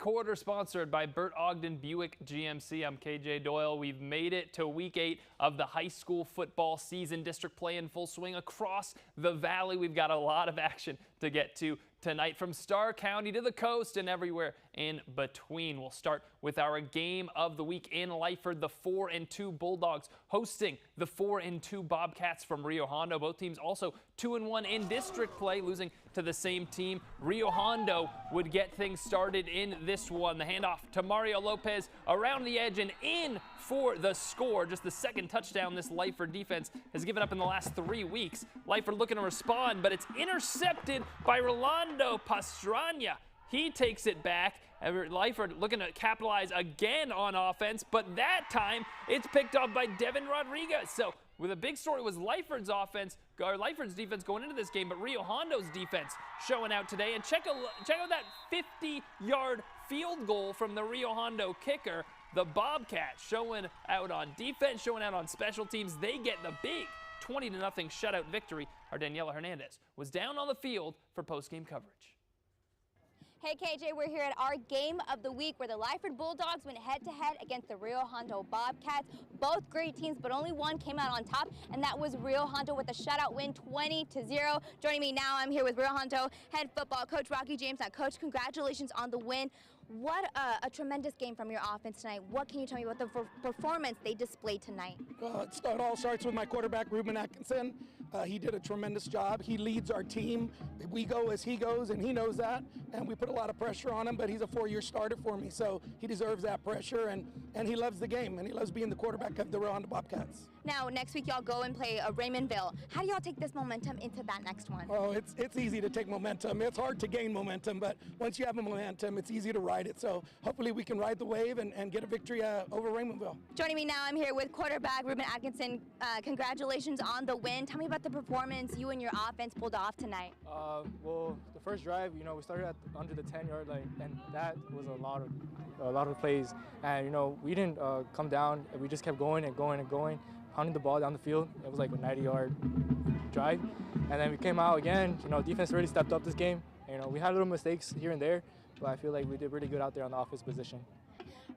quarter sponsored by Burt Ogden Buick GMC. I'm KJ Doyle. We've made it to week 8 of the high school football season. District play in full swing across the valley. We've got a lot of action to get to tonight, from Starr County to the coast and everywhere in between. We'll start with our game of the week in Lyford. The 4-2 Bulldogs hosting the 4-2 Bobcats from Rio Hondo. Both teams also 2-1 in district play, losing to the same team. Rio Hondo would get things started in this one. The handoff to Mario Lopez around the edge and in for the score. Just the second touchdown this Lyford defense has given up in the last 3 weeks. Lyford looking to respond, but it's intercepted by Rolando Pastrana. He takes it back. Lyford looking to capitalize again on offense, but that time it's picked up by Devin Rodriguez. So with a big story was Lyford's defense going into this game, but Rio Hondo's defense showing out today. And check out that 50-yard field goal from the Rio Hondo kicker. The Bobcats showing out on defense, showing out on special teams. They get the big 20-0 shutout victory. Our Daniela Hernandez was down on the field for post-game coverage. Hey KJ, we're here at our game of the week where the Lyford Bulldogs went head-to-head against the Rio Hondo Bobcats. Both great teams, but only one came out on top, and that was Rio Hondo with a shutout win, 20-0. Joining me now, I'm here with Rio Hondo head football coach Rocky James. Now, coach, congratulations on the win. What a tremendous game from your offense tonight. What can you tell me about the performance they displayed tonight? It all starts with my quarterback, Ruben Atkinson. He did a tremendous job. He leads our team. We go as he goes, and he knows that. And we put a lot of pressure on him, but he's a 4-year starter for me, so he deserves that pressure. And he loves the game, and he loves being the quarterback of the Rio Hondo Bobcats. Now, next week y'all go and play Raymondville. How do y'all take this momentum into that next one? Oh, it's easy to take momentum. It's hard to gain momentum, but once you have a momentum, it's easy to ride it. So hopefully we can ride the wave and get a victory over Raymondville. Joining me now, I'm here with quarterback Ruben Atkinson. Congratulations on the win. Tell me about the performance you and your offense pulled off tonight. Well, the first drive, we started under the 10-yard line, and that was a lot of plays. And we didn't come down. We just kept going and going and going, pounding the ball down the field. It was like a 90-yard drive, and then we came out again. Defense really stepped up this game. We had little mistakes here and there, but I feel like we did really good out there on the offense position.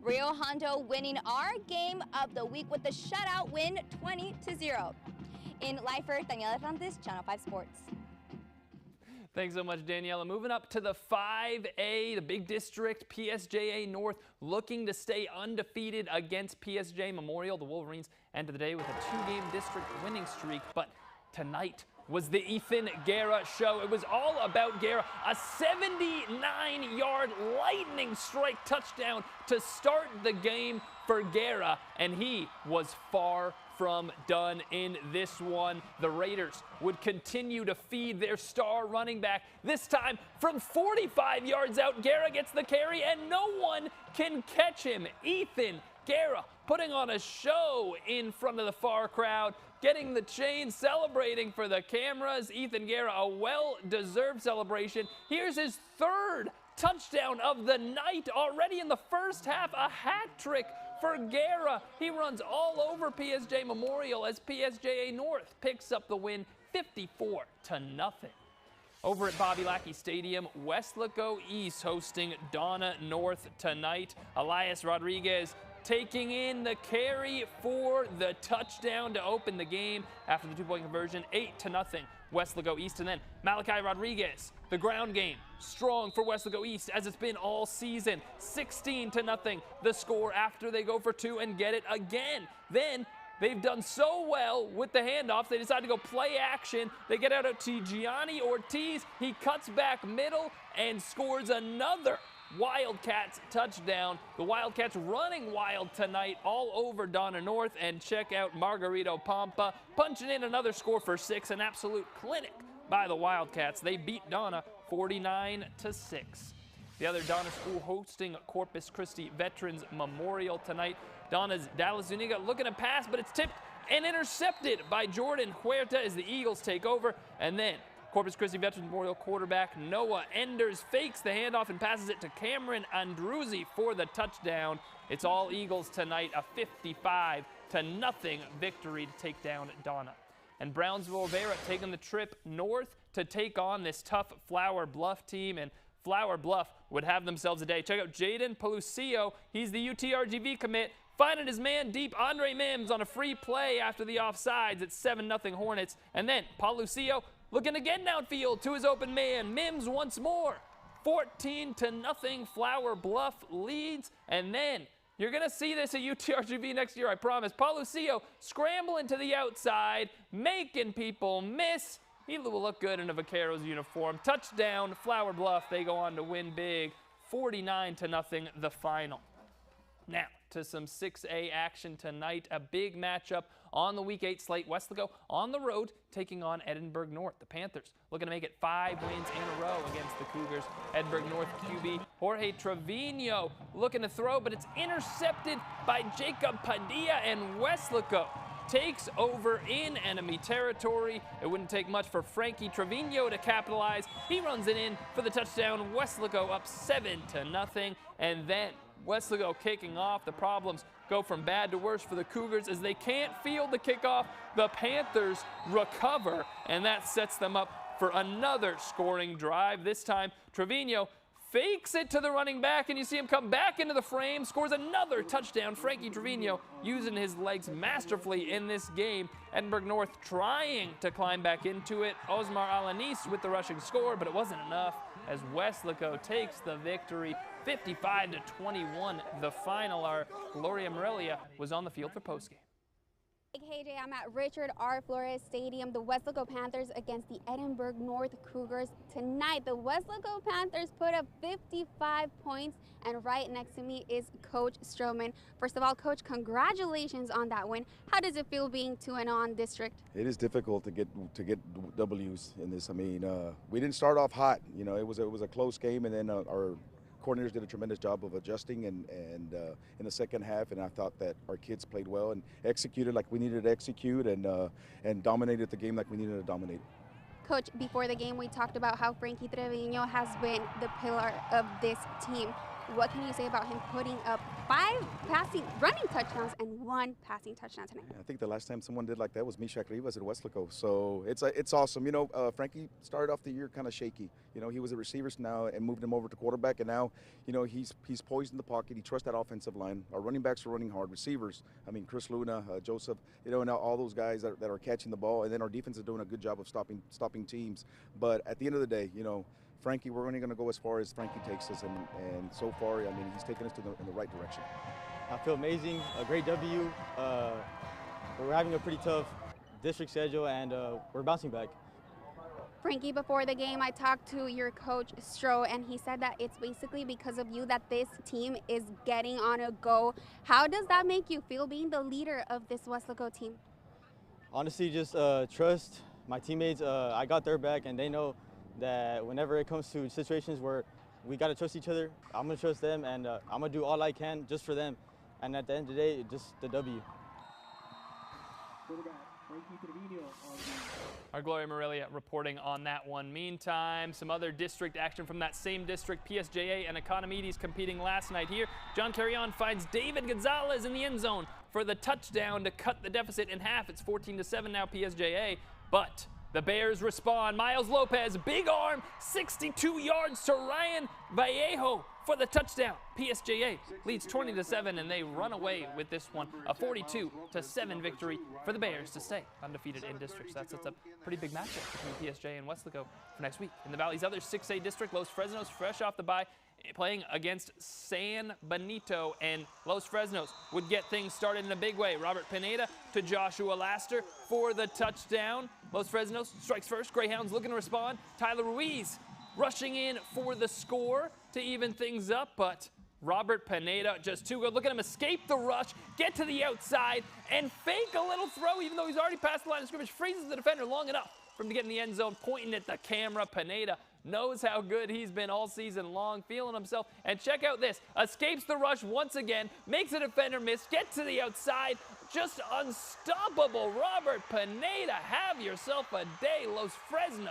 Rio Hondo winning our game of the week with the shutout win, 20-0. In Lyford, Daniela Hernandez, Channel 5 Sports. Thanks so much, Daniela. Moving up to the 5A, the big district, PSJA North looking to stay undefeated against PSJ Memorial. The Wolverines ended the day with a 2-game district winning streak, but tonight was the Ethan Guerra show. It was all about Guerra. A 79-yard lightning strike touchdown to start the game for Guerra, and he was far from done in this one. The Raiders would continue to feed their star running back. This time from 45 yards out, Guerra gets the carry and no one can catch him. Ethan Guerra putting on a show in front of the far crowd, getting the chain, celebrating for the cameras. Ethan Guerra, a well-deserved celebration. Here's his third touchdown of the night already in the first half, a hat trick for Guerra. He runs all over PSJ Memorial as PSJA North picks up the win 54-0. Over at Bobby Lackey Stadium, Westlaco East hosting Donna North tonight. Elias Rodriguez taking in the carry for the touchdown to open the game after the 2-point conversion, 8-0. Westlaco East. And then Malachi Rodriguez, the ground game, strong for Westlaco East as it's been all season. 16-0 the score after they go for 2 and get it again. Then they've done so well with the handoffs, they decide to go play action. They get out to Gianni Ortiz. He cuts back middle and scores another Wildcats touchdown. The Wildcats running wild tonight all over Donna North. And check out Margarito Pampa punching in another score for 6. An absolute clinic by the Wildcats. They beat Donna 49-6. The other Donna school hosting Corpus Christi Veterans Memorial tonight. Donna's Dallas Zuniga looking to pass, but it's tipped and intercepted by Jordan Huerta as the Eagles take over. And then Corpus Christi Veterans Memorial quarterback Noah Enders fakes the handoff and passes it to Cameron Andruzzi for the touchdown. It's all Eagles tonight, a 55-0 victory to take down Donna. And Brownsville Rivera taking the trip north to take on this tough Flower Bluff team. And Flower Bluff would have themselves a day. Check out Jaden Pelucio. He's the UTRGV commit. Finding his man deep, Andre Mims on a free play after the offsides. It's 7-0 Hornets. And then Pelucio looking again downfield to his open man. Mims once more. 14-0 Flower Bluff leads. And then you're going to see this at UTRGV next year, I promise. Pelucio scrambling to the outside, making people miss. He will look good in a Vaqueros uniform. Touchdown, Flower Bluff. They go on to win big, 49-0 the final. Now, to some 6A action tonight. A big matchup on the Week 8 slate. Weslaco on the road taking on Edinburgh North. The Panthers looking to make it 5 wins in a row against the Cougars. Edinburgh North QB Jorge Trevino looking to throw, but it's intercepted by Jacob Padilla, and Weslaco takes over in enemy territory. It wouldn't take much for Frankie Trevino to capitalize. He runs it in for the touchdown. Weslaco up 7-0, and then Weslaco kicking off. The problems go from bad to worse for the Cougars as they can't field the kickoff. The Panthers recover, and that sets them up for another scoring drive. This time, Trevino fakes it to the running back, and you see him come back into the frame, scores another touchdown. Frankie Trevino using his legs masterfully in this game. Edinburgh North trying to climb back into it. Osmar Alanis with the rushing score, but it wasn't enough as Weslaco takes the victory. 55-21 the final. Our Gloria Morelia was on the field for postgame. Hey KJ, I'm at Richard R. Flores Stadium. The Weslaco Panthers against the Edinburgh North Cougars tonight. The Weslaco Panthers put up 55 points, and right next to me is Coach Stroman. First of all, Coach, congratulations on that win. How does it feel being 2-0 district? It is difficult to get W's in this. I mean, we didn't start off hot. You know, it was a close game, and then our coordinators did a tremendous job of adjusting and in the second half, and I thought that our kids played well and executed like we needed to execute, and dominated the game like we needed to dominate. Coach, before the game we talked about how Frankie Trevino has been the pillar of this team. What can you say about him putting up 5 running touchdowns and 1 passing touchdown tonight? I think the last time someone did like that was Mishak Rivas at Weslaco. So it's awesome. You know, Frankie started off the year kind of shaky. You know, he was a receiver now and moved him over to quarterback, and now, you know, he's poised in the pocket. He trusts that offensive line. Our running backs are running hard. Receivers, I mean, Chris Luna, Joseph, you know, and all those guys that are catching the ball. And then our defense is doing a good job of stopping teams. But at the end of the day, you know, Frankie, we're only going to go as far as Frankie takes us, and so far, I mean, he's taken us in the right direction. I feel amazing, a great W. We're having a pretty tough district schedule, and we're bouncing back. Frankie, before the game, I talked to your coach, Stro, and he said that it's basically because of you that this team is getting on a go. How does that make you feel, being the leader of this Weslaco team? Honestly, just trust my teammates. I got their back, and they know that whenever it comes to situations where we got to trust each other, I'm going to trust them, and I'm going to do all I can just for them. And at the end of the day, just the W. Our Gloria Morelia reporting on that one. Meantime, some other district action from that same district. PSJA and Economides competing last night here. John Carrion finds David Gonzalez in the end zone for the touchdown to cut the deficit in half. It's 14-7 now PSJA, but the Bears respond. Miles Lopez, big arm, 62 yards to Ryan Vallejo for the touchdown. PSJA leads 20-7, and they run away with this one. A 42-7 victory for the Bears to stay undefeated in districts. That sets up a pretty big matchup between PSJA and Weslaco for next week. In the Valley's other 6A district, Los Fresnos, fresh off the bye, playing against San Benito, and Los Fresnos would get things started in a big way. Robert Pineda to Joshua Laster for the touchdown. Los Fresnos strikes first. Greyhounds looking to respond. Tyler Ruiz rushing in for the score to even things up, but Robert Pineda just too good. Look at him escape the rush, get to the outside, and fake a little throw, even though he's already past the line of scrimmage. Freezes the defender long enough for him to get in the end zone, pointing at the camera. Pineda knows how good he's been all season long, feeling himself. And check out this. Escapes the rush once again, makes a defender miss, gets to the outside. Just unstoppable. Robert Pineda, have yourself a day. Los Fresnos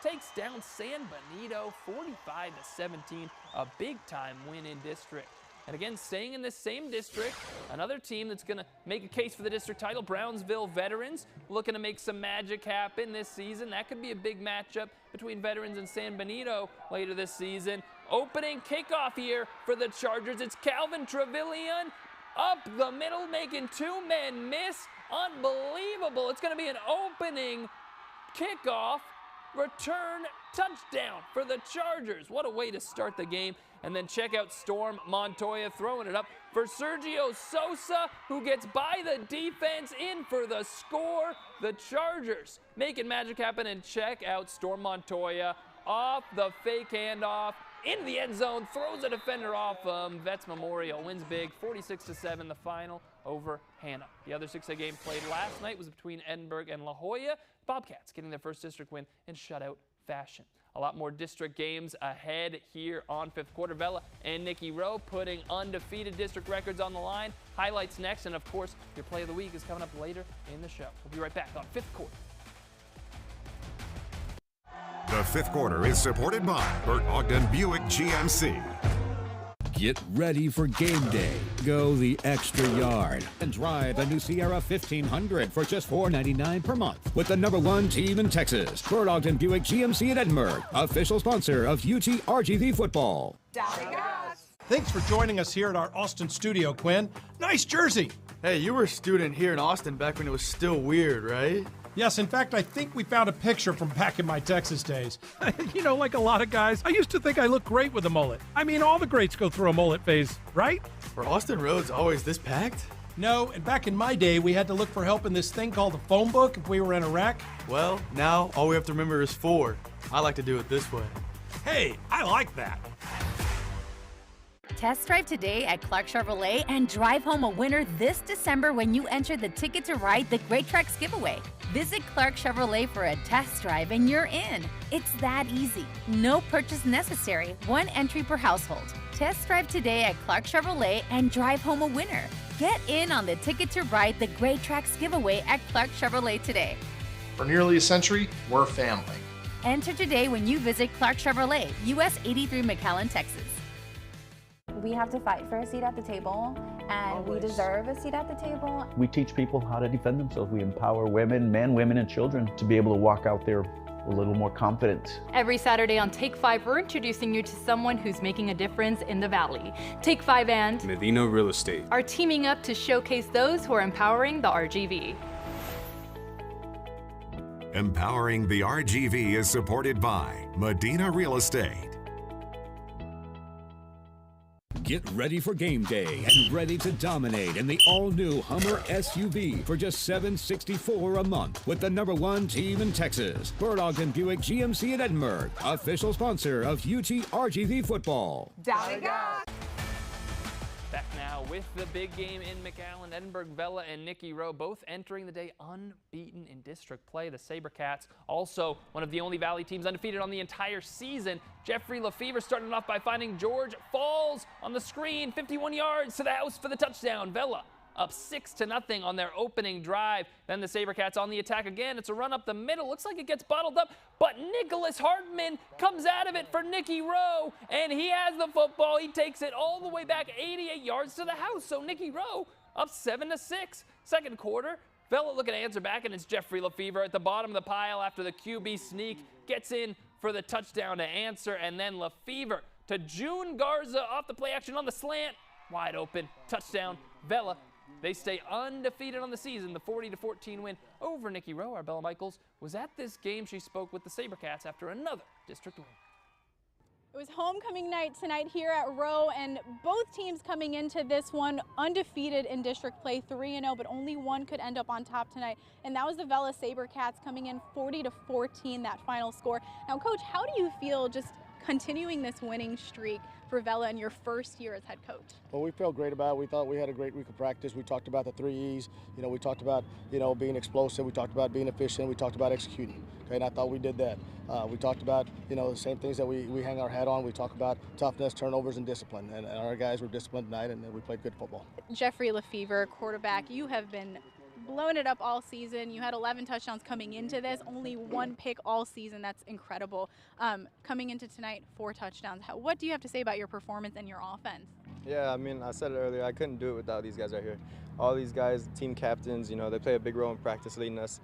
takes down San Benito 45-17, a big-time win in district. And again, staying in this same district, another team that's going to make a case for the district title, Brownsville Veterans, looking to make some magic happen this season. That could be a big matchup between Veterans and San Benito later this season. opening kickoff here for the Chargers. It's Calvin Trevelyan up the middle, making 2 men miss. Unbelievable. It's going to be an opening kickoff return touchdown for the Chargers. What a way to start the game. And then check out Storm Montoya throwing it up for Sergio Sosa, who gets by the defense in for the score. The Chargers making magic happen, and check out Storm Montoya off the fake handoff into the end zone, throws a defender off. Vets Memorial wins big, 46-7, the final over Hannah. The other 6A game played last night was between Edinburgh and La Jolla. Bobcats getting their first district win in shutout fashion. A lot more district games ahead here on Fifth Quarter. Vela and Nikki Rowe putting undefeated district records on the line. Highlights next, and of course, your play of the week is coming up later in the show. We'll be right back on Fifth Quarter. The Fifth Quarter is supported by Burt Ogden Buick GMC. Get ready for game day. Go the extra yard and drive a new Sierra 1500 for just $4.99 per month with the #1 team in Texas. Burt Ogden Buick GMC in Edinburgh, official sponsor of UT RGV football. Thanks for joining us here at our Austin studio, Quinn. Nice jersey. Hey, you were a student here in Austin back when it was still weird, right? Yes, in fact, I think we found a picture from back in my Texas days. You know, like a lot of guys, I used to think I looked great with a mullet. I mean, all the greats go through a mullet phase, right? Were Austin roads always this packed? No, and back in my day, we had to look for help in this thing called a phone book if we were in a wreck. Well, now all we have to remember is 4. I like to do it this way. Hey, I like that. Test drive today at Clark Chevrolet and drive home a winner this December when you enter the Ticket to Ride the Great Tracks giveaway. Visit Clark Chevrolet for a test drive and you're in. It's that easy. No purchase necessary. 1 entry per household. Test drive today at Clark Chevrolet and drive home a winner. Get in on the Ticket to Ride the Great Tracks giveaway at Clark Chevrolet today. For nearly a century, we're family. Enter today when you visit Clark Chevrolet, US 83 McAllen, Texas. We have to fight for a seat at the table, and we deserve a seat at the table. We teach people how to defend themselves. We empower women, men, women, and children to be able to walk out there a little more confident. Every Saturday on Take 5, we're introducing you to someone who's making a difference in the Valley. Take 5 and Medina Real Estate are teaming up to showcase those who are empowering the RGV. Empowering the RGV is supported by Medina Real Estate. Get ready for game day and ready to dominate in the all-new Hummer SUV for just $764 a month with the #1 team in Texas. Burt Ogden Buick GMC in Edinburgh, official sponsor of UT RGV football. Back now with the big game in McAllen. Edinburgh Vela and Nikki Rowe both entering the day unbeaten in district play. The SaberCats also one of the only Valley teams undefeated on the entire season. Jeffrey Lefevre starting off by finding George Falls on the screen. 51 yards to the house for the touchdown. Vela up 6-0 on their opening drive. Then the SaberCats on the attack again. It's a run up the middle. Looks like it gets bottled up, but Nicholas Hartman comes out of it for Nikki Rowe, and he has the football. He takes it all the way back 88 yards to the house. So Nikki Rowe up 7-6. Second quarter, Vela looking to answer back, and it's Jeffrey Lefevre at the bottom of the pile after the QB sneak. Gets in for the touchdown to answer, and then Lefevre to June Garza off the play action on the slant. Wide open, touchdown, Vela. They stay undefeated on the season, the 40-14 win over Nikki Rowe. Arbella Michaels was at this game. She spoke with the SaberCats after another district win. It was homecoming night tonight here at Rowe, and both teams coming into this one undefeated in district play, 3-0, but only one could end up on top tonight, and that was the Vela SaberCats coming in 40-14, that final score. Now, Coach, how do you feel just continuing this winning streak for Vela in your first year as head coach? Well, we felt great about it. We thought we had a great week of practice. We talked about the 3 E's. You know, we talked about, being explosive. We talked about being efficient. We talked about executing. Okay, and I thought we did that. We talked about, the same things that we hang our hat on. We talk about toughness, turnovers, and discipline. And our guys were disciplined tonight, and we played good football. Jeffrey Lefevre, quarterback, you have been blowing it up all season. You had 11 touchdowns coming into this, only 1 pick all season. That's incredible. Coming into tonight, 4 touchdowns. What do you have to say about your performance and your offense? Yeah, I mean, I said it earlier, I couldn't do it without these guys right here. All these guys, team captains, they play a big role in practice, leading us,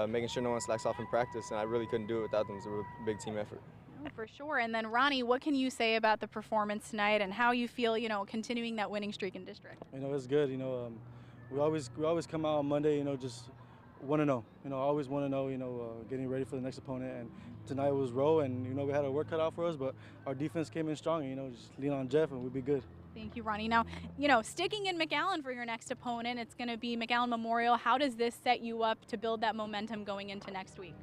making sure no one slacks off in practice, and I really couldn't do it without them. It was a big team effort. Oh, for sure. And then Ronnie, what can you say about the performance tonight and how you feel, continuing that winning streak in district? It's good. We always come out on Monday, just want to know. I always want to know, getting ready for the next opponent. And tonight was Rowe, and we had our work cut out for us, but our defense came in strong. And, just lean on Jeff, and we'll be good. Thank you, Ronnie. Now, sticking in McAllen for your next opponent, it's going to be McAllen Memorial. How does this set you up to build that momentum going into next week?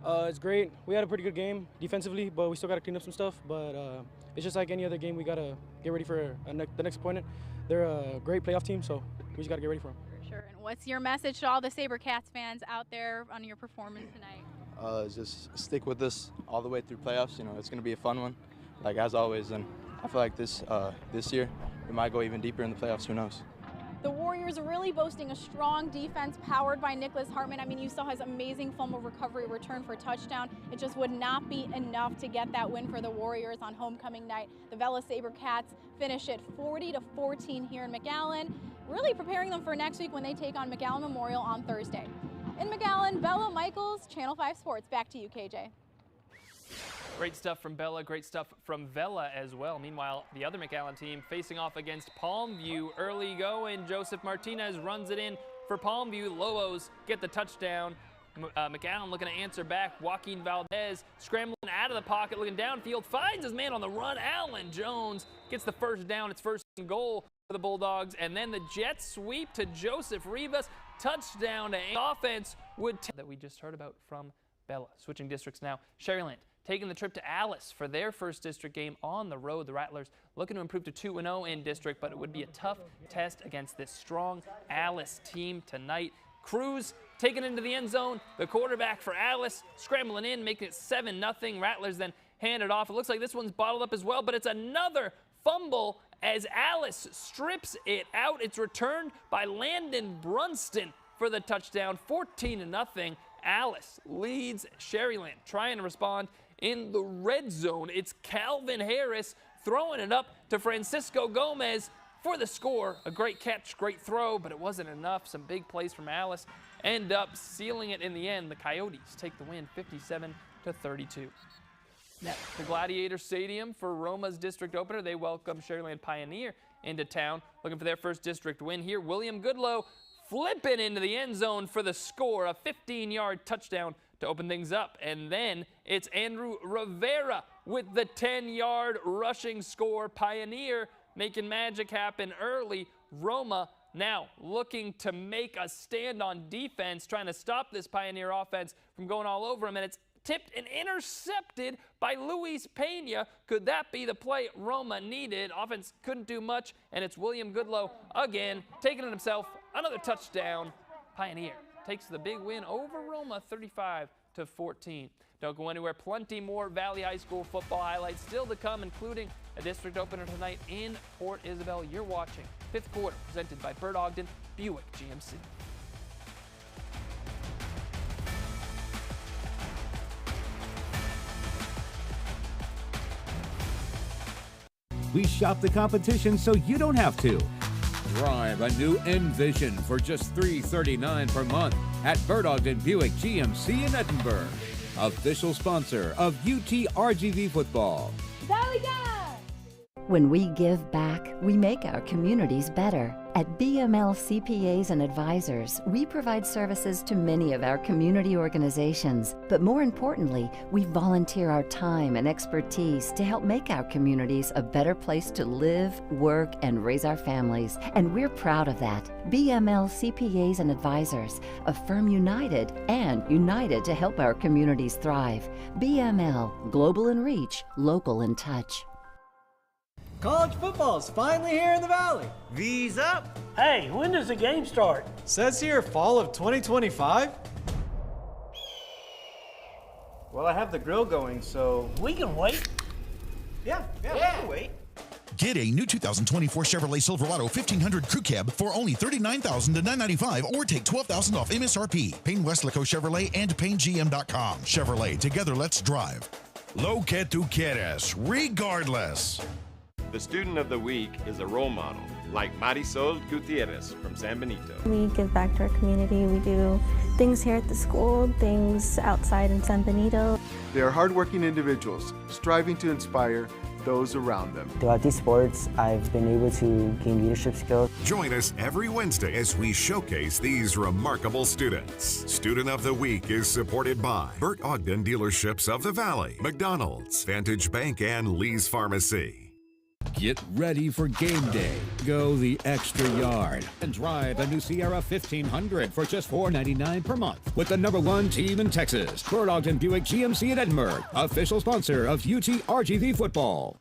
It's great. We had a pretty good game defensively, but we still got to clean up some stuff. But it's just like any other game. We got to get ready for the next opponent. They're a great playoff team, so we just got to get ready for them. For sure. And what's your message to all the SaberCats fans out there on your performance tonight? Just stick with us all the way through playoffs. It's going to be a fun one, like as always. And I feel like this year we might go even deeper in the playoffs. Who knows? The Warriors are really boasting a strong defense powered by Nicholas Hartman. I mean, you saw his amazing fumble recovery return for a touchdown. It just would not be enough to get that win for the Warriors on homecoming night. The Valley SaberCats finish it 40-14 here in McAllen, really preparing them for next week when they take on McAllen Memorial on Thursday. In McAllen, Bella Michaels, Channel 5 Sports. Back to you, KJ. Great stuff from Bella, great stuff from Vela as well. Meanwhile, the other McAllen team facing off against Palmview. Early going, Joseph Martinez runs it in for Palmview. Lobos get the touchdown. McAllen looking to answer back. Joaquin Valdez scrambling out of the pocket, looking downfield, finds his man on the run. Allen Jones gets the first down. It's first and goal for the Bulldogs. And then the jet sweep to Joseph Rivas. Touchdown to offense that we just heard about from Bella. Switching districts now. Sherryland taking the trip to Alice for their first district game on the road. The Rattlers looking to improve to 2-0 in district, but it would be a tough test against this strong Alice team tonight. Cruz taken into the end zone. The quarterback for Alice scrambling in, making it 7-0. Rattlers then hand it off. It looks like this one's bottled up as well, but it's another fumble as Alice strips it out. It's returned by Landon Brunston for the touchdown. 14-0. Alice leads Sherryland, trying to respond in the red zone. It's Calvin Harris throwing it up to Francisco Gomez for the score. A great catch, great throw, but it wasn't enough. Some big plays from Alice end up sealing it in the end. The Coyotes take the win 57-32. Next, the Gladiator Stadium for Roma's district opener. They welcome Sherryland Pioneer into town, looking for their first district win here. William Goodlow flipping into the end zone for the score, a 15-yard touchdown to open things up. And then it's Andrew Rivera with the 10-yard rushing score. Pioneer making magic happen early. Roma now looking to make a stand on defense, trying to stop this Pioneer offense from going all over them. And it's tipped and intercepted by Luis Pena. Could that be the play Roma needed? Offense couldn't do much, and it's William Goodlow again, taking it himself. Another touchdown. Pioneer takes the big win over Roma, 35-14. Don't go anywhere. Plenty more Valley High School football highlights still to come, including a district opener tonight in Port Isabel. You're watching Fifth Quarter, presented by Bert Ogden Buick GMC. We shop the competition so you don't have to. Drive a new Envision for just $339 per month at Bert Ogden Buick GMC in Edinburgh. Official sponsor of UT RGV football. Valley Guy! When we give back, we make our communities better. At BML CPAs and Advisors, we provide services to many of our community organizations. But more importantly, we volunteer our time and expertise to help make our communities a better place to live, work, and raise our families. And we're proud of that. BML CPAs and Advisors, a firm united and united to help our communities thrive. BML, global in reach, local in touch. College football's finally here in the Valley. V's up. Hey, when does the game start? Says here fall of 2025. Well, I have the grill going, so... We can wait. Yeah, we can wait. Get a new 2024 Chevrolet Silverado 1500 Crew Cab for only $39,000 to $995, or take $12,000 off MSRP. Payne Westlaco Chevrolet and PayneGM.com. Chevrolet, together let's drive. Lo que tú quieres, regardless. The student of the week is a role model, like Marisol Gutierrez from San Benito. We give back to our community. We do things here at the school, things outside in San Benito. They are hardworking individuals, striving to inspire those around them. Throughout these sports, I've been able to gain leadership skills. Join us every Wednesday as we showcase these remarkable students. Student of the Week is supported by Burt Ogden Dealerships of the Valley, McDonald's, Vantage Bank, and Lee's Pharmacy. Get ready for game day. Go the extra yard and drive a new Sierra 1500 for just $4.99 per month with the #1 team in Texas, Burt Ogden Buick GMC in Edinburgh, official sponsor of UT RGV football.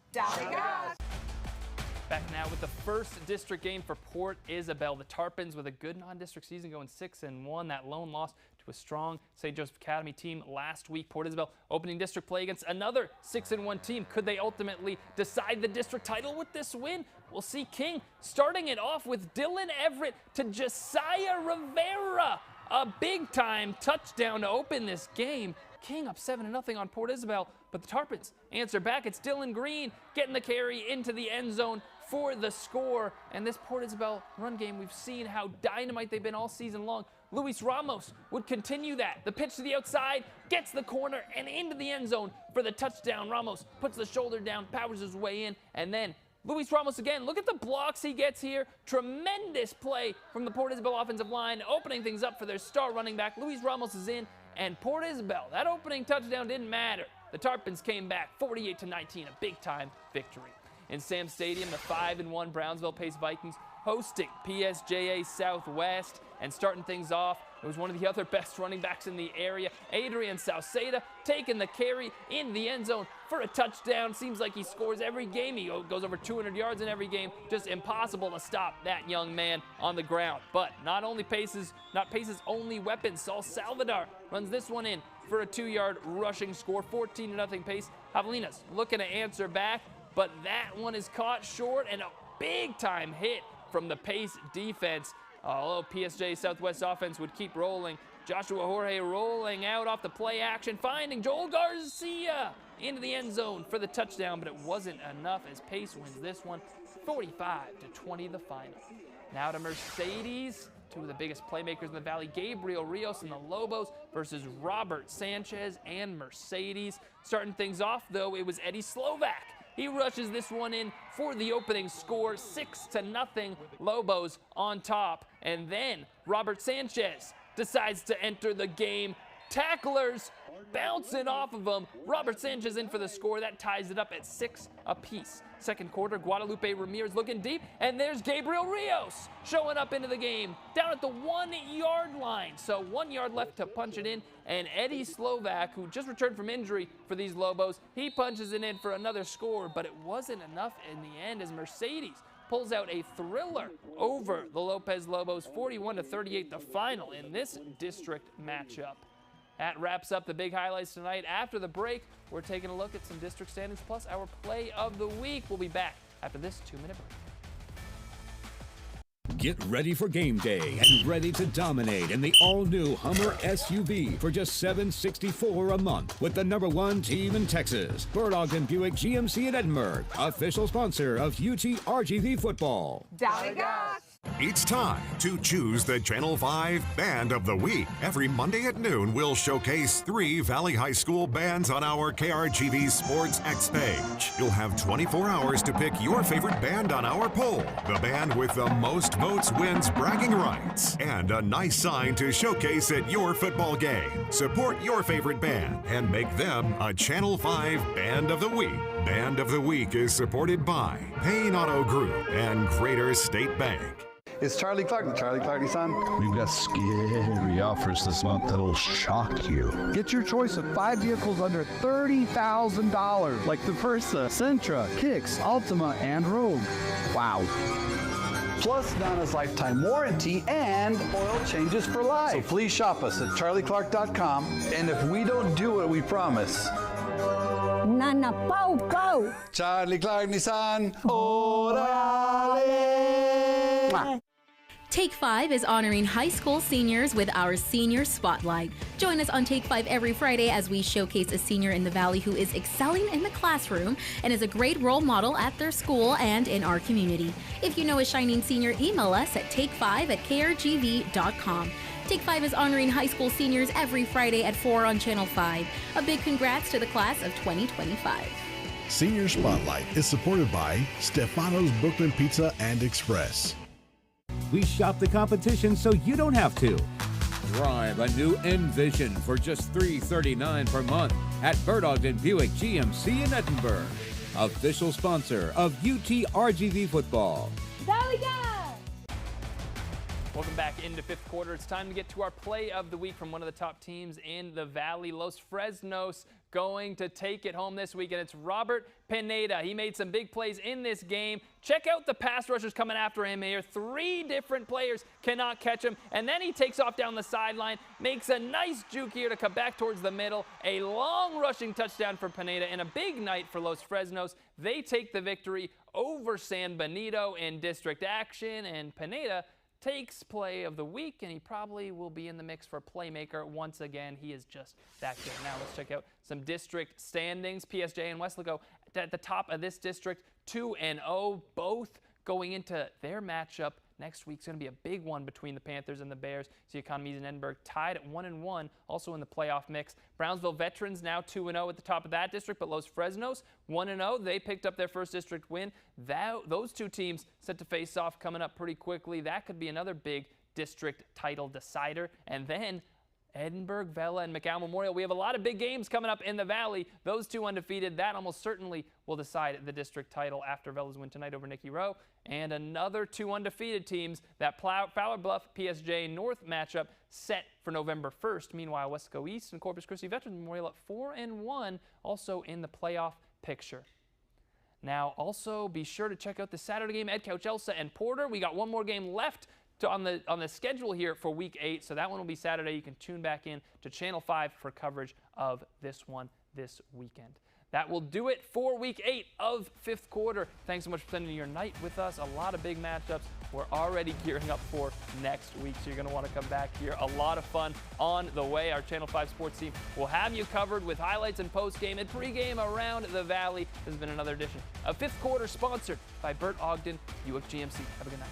Back now with the first district game for Port Isabel. The Tarpons with a good non-district season going 6-1. That lone loss to a strong St. Joseph Academy team last week. Port Isabel opening district play against another 6-1 team. Could they ultimately decide the district title with this win? We'll see. King starting it off with Dylan Everett to Josiah Rivera. A big-time touchdown to open this game. King up 7-0 on Port Isabel, but the Tarpons answer back. It's Dylan Green getting the carry into the end zone for the score. And this Port Isabel run game, we've seen how dynamite they've been all season long. Luis Ramos would continue that. The pitch to the outside, gets the corner and into the end zone for the touchdown. Ramos puts the shoulder down, powers his way in, and then Luis Ramos again. Look at the blocks he gets here. Tremendous play from the Port Isabel offensive line, opening things up for their star running back. Luis Ramos is in, and Port Isabel, that opening touchdown didn't matter. The Tarpons came back 48-19, a big-time victory. In Sam Stadium, the 5-1 Brownsville-Pace Vikings hosting PSJA Southwest, and starting things off, it was one of the other best running backs in the area, Adrian Sauceda, taking the carry in the end zone for a touchdown. Seems like he scores every game. He goes over 200 yards in every game. Just impossible to stop that young man on the ground. But not Pace's only weapon. Saul Salvador runs this one in for a 2-yard rushing score, 14-0 Pace. Javelinas looking to answer back, but that one is caught short, and a big-time hit from the Pace defense. Although PSJ Southwest offense would keep rolling. Joshua Jorge rolling out off the play action, finding Joel Garcia into the end zone for the touchdown, but it wasn't enough as Pace wins this one, 45-20 the final. Now to Mercedes, two of the biggest playmakers in the Valley, Gabriel Rios and the Lobos versus Robert Sanchez and Mercedes. Starting things off, though, it was Eddie Slovak. He rushes this one in for the opening score, 6-0, Lobos on top. And then Robert Sanchez decides to enter the game. Tacklers bouncing off of him. Robert Sanchez in for the score. That ties it up at 6 apiece. Second quarter, Guadalupe Ramirez looking deep, and there's Gabriel Rios showing up into the game down at the 1-yard line. So 1 yard left to punch it in, and Eddie Slovak, who just returned from injury for these Lobos, he punches it in for another score, but it wasn't enough in the end as Mercedes pulls out a thriller over the Lopez Lobos, 41-38, the final in this district matchup. That wraps up the big highlights tonight. After the break, we're taking a look at some district standings plus our play of the week. We'll be back after this 2-minute break. Get ready for game day and ready to dominate in the all-new Hummer SUV for just $764 a month with the #1 team in Texas, Burt Ogden Buick GMC in Edinburgh, official sponsor of UT RGV football. It's time to choose the Channel 5 Band of the Week. Every Monday at noon, we'll showcase 3 Valley High School bands on our KRGV Sports X page. You'll have 24 hours to pick your favorite band on our poll. The band with the most votes wins bragging rights and a nice sign to showcase at your football game. Support your favorite band and make them a Channel 5 Band of the Week. Band of the Week is supported by Payne Auto Group and Greater State Bank. It's Charlie Clark and Charlie Clark Nissan. We've got scary offers this month that'll shock you. Get your choice of 5 vehicles under $30,000, like the Versa, Sentra, Kicks, Altima, and Rogue. Wow. Plus Donna's lifetime warranty and oil changes for life. So please shop us at charlieclark.com, and if we don't do what we promise, Nana Pau Pau. Charlie Clark Nissan, orale. Take 5 is honoring high school seniors with our Senior Spotlight. Join us on Take 5 every Friday as we showcase a senior in the Valley who is excelling in the classroom and is a great role model at their school and in our community. If you know a shining senior, email us at take5@krgv.com. Take 5 is honoring high school seniors every Friday at 4 on Channel 5. A big congrats to the class of 2025. Senior Spotlight is supported by Stefano's Brooklyn Pizza and Express. We shop the competition so you don't have to. Drive a new Envision for just $339 per month at Bert Ogden Buick GMC in Edinburgh. Official sponsor of UT RGV football. Valley guys! Welcome back into fifth quarter. It's time to get to our play of the week from one of the top teams in the Valley. Los Fresnos going to take it home this week, and it's Robert Pineda. He made some big plays in this game. Check out the pass rushers coming after him here. 3 different players cannot catch him, and then he takes off down the sideline, makes a nice juke here to come back towards the middle. A long rushing touchdown for Pineda, and a big night for Los Fresnos. They take the victory over San Benito in district action, and Pineda takes play of the week, and he probably will be in the mix for playmaker once again. He is just that good. Now let's check out some district standings. PSJ and Weslaco at the top of this district, 2-0, both going into their matchup next week's going to be a big one between the Panthers and the Bears. So Economies in Edinburgh tied at 1-1, also in the playoff mix. Brownsville Veterans now 2-0 at the top of that district, but Los Fresnos 1-0. They picked up their first district win. Those two teams set to face off coming up pretty quickly. That could be another big district title decider. And then Edinburgh, Vela, and McAllen Memorial. We have a lot of big games coming up in the Valley. Those two undefeated, that almost certainly will decide the district title after Vela's win tonight over Nicky Rowe. And another 2 undefeated teams, that Fowler Bluff PSJ North matchup set for November 1st. Meanwhile, Wesco East and Corpus Christi Veterans Memorial at 4-1, also in the playoff picture. Now, also be sure to check out the Saturday game, Ed Couch Elsa and Porter. We got one more game left on the schedule here for Week 8, so that one will be Saturday. You can tune back in to Channel 5 for coverage of this one this weekend. That will do it for Week 8 of fifth quarter. Thanks so much for spending your night with us. A lot of big matchups. We're already gearing up for next week, so you're going to want to come back here. A lot of fun on the way. Our Channel 5 sports team will have you covered with highlights and post-game and pre-game around the Valley. This has been another edition of Fifth Quarter, sponsored by Bert Ogden, Buick GMC. Have a good night.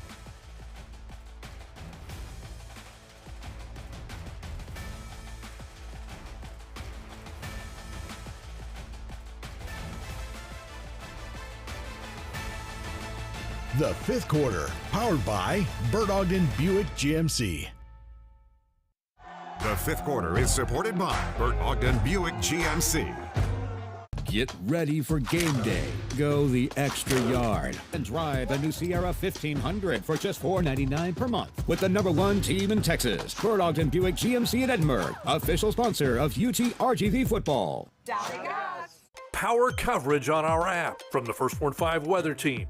The Fifth Quarter, powered by Bert Ogden Buick GMC. The Fifth Quarter is supported by Bert Ogden Buick GMC. Get ready for game day. Go the extra yard and drive a new Sierra 1500 for just $499 per month with the #1 team in Texas, Bert Ogden Buick GMC in Edinburgh, official sponsor of UT RGV football. Power coverage on our app from the First Warn 5 weather team.